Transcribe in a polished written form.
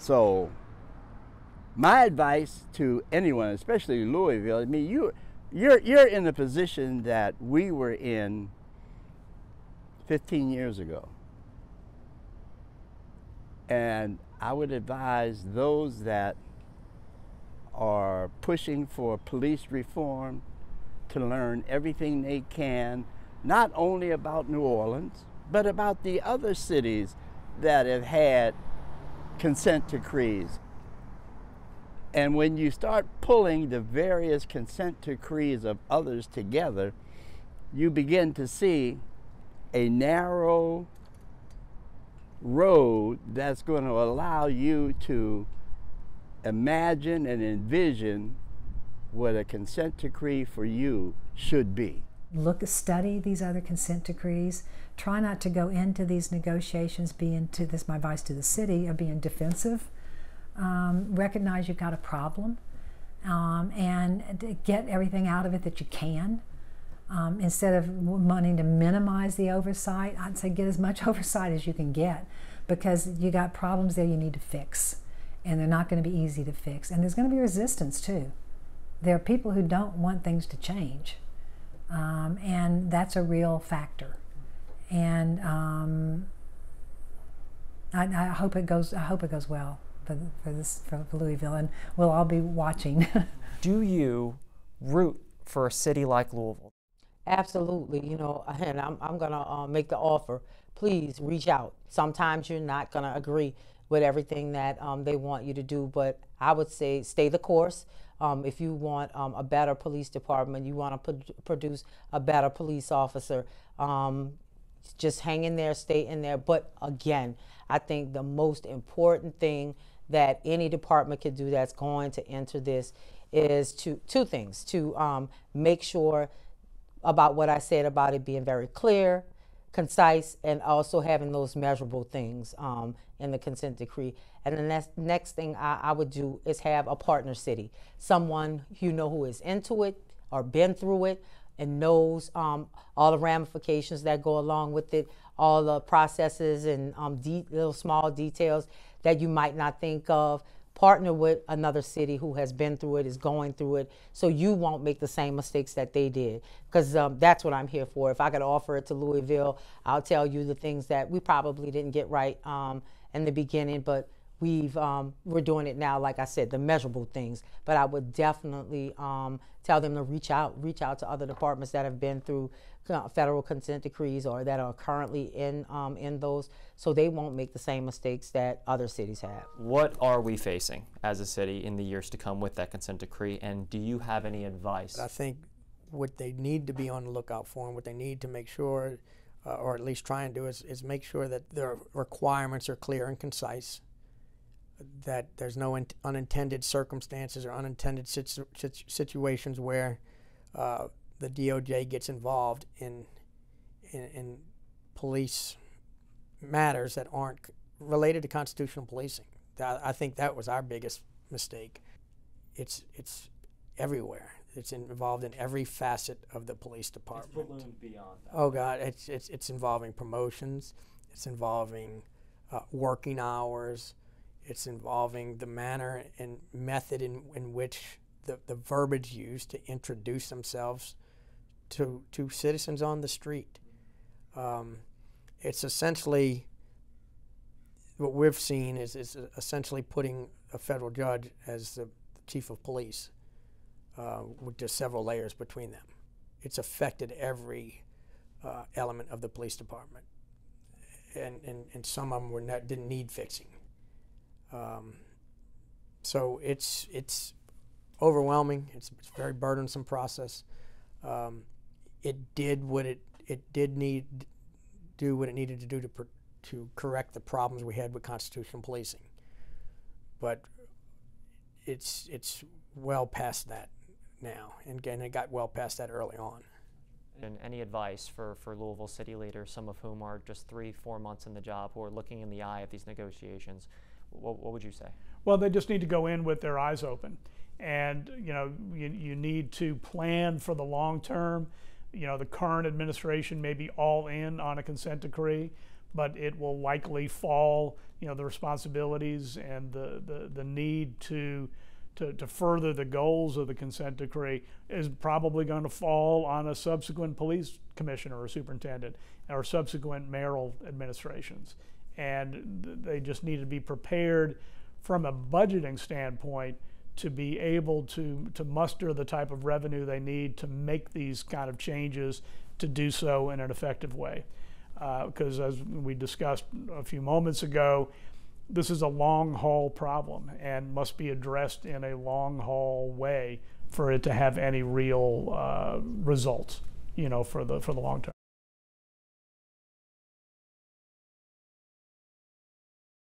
So my advice to anyone, especially Louisville, I mean, you're in the position that we were in 15 years ago. And I would advise those that are pushing for police reform to learn everything they can, not only about New Orleans, but about the other cities that have had consent decrees. And when you start pulling the various consent decrees of others together, you begin to see a narrow road that's going to allow you to imagine and envision what a consent decree for you should be. Study these other consent decrees. Try not to go into these negotiations this is my advice to the city, of being defensive. Recognize you've got a problem, and get everything out of it that you can. Instead of wanting to minimize the oversight, I'd say get as much oversight as you can get, because you got problems there you need to fix, and they're not going to be easy to fix. And there's going to be resistance too. There are people who don't want things to change, and that's a real factor. And I hope it goes well for Louisville, and we'll all be watching. Do you root for a city like Louisville? Absolutely, you know, and I'm gonna make the offer. Please reach out. Sometimes you're not gonna agree with everything that they want you to do, but I would say stay the course. If you want a better police department, you want to produce a better police officer, just hang in there, stay in there. But again, I think the most important thing that any department can do that's going to enter this is two things: to make sure about what I said about it being very clear, concise, and also having those measurable things in the consent decree. And the next thing I would do is have a partner city, someone you know who is into it or been through it and knows all the ramifications that go along with it, all the processes and little small details that you might not think of. Partner with another city who has been through it, is going through it, so you won't make the same mistakes that they did. Because that's what I'm here for. If I could offer it to Louisville, I'll tell you the things that we probably didn't get right in the beginning, but we're doing it now, like I said, the measurable things. But I would definitely tell them to reach out to other departments that have been through federal consent decrees or that are currently in those, so they won't make the same mistakes that other cities have. What are we facing as a city in the years to come with that consent decree, and do you have any advice? I think what they need to be on the lookout for, and what they need to make sure, or at least try and do, is make sure that their requirements are clear and concise, that there's no unintended circumstances or unintended situations where the DOJ gets involved in police matters that aren't related to constitutional policing. I think that was our biggest mistake. It's everywhere. It's involved in every facet of the police department. It's ballooned beyond that. Oh God, it's involving promotions. It's involving working hours. It's involving the manner and method in which the verbiage used to introduce themselves to citizens on the street. It's essentially, what we've seen is essentially putting a federal judge as the chief of police with just several layers between them. It's affected every element of the police department, and some of them didn't need fixing. So it's overwhelming. It's a very burdensome process. It did what it did do what it needed to do to correct the problems we had with constitutional policing. But it's well past that now, and again, it got well past that early on. And any advice for Louisville city leaders, some of whom are just 3-4 months in the job, who are looking in the eye of these negotiations? What would you say? Well, they just need to go in with their eyes open, and you need to plan for the long term. The current administration may be all in on a consent decree, but it will likely fall, the responsibilities and the need to further the goals of the consent decree is probably going to fall on a subsequent police commissioner or superintendent or subsequent mayoral administrations. And they just need to be prepared from a budgeting standpoint to be able to muster the type of revenue they need to make these kind of changes, to do so in an effective way. Because as we discussed a few moments ago, this is a long haul problem and must be addressed in a long haul way for it to have any real results, for the long term.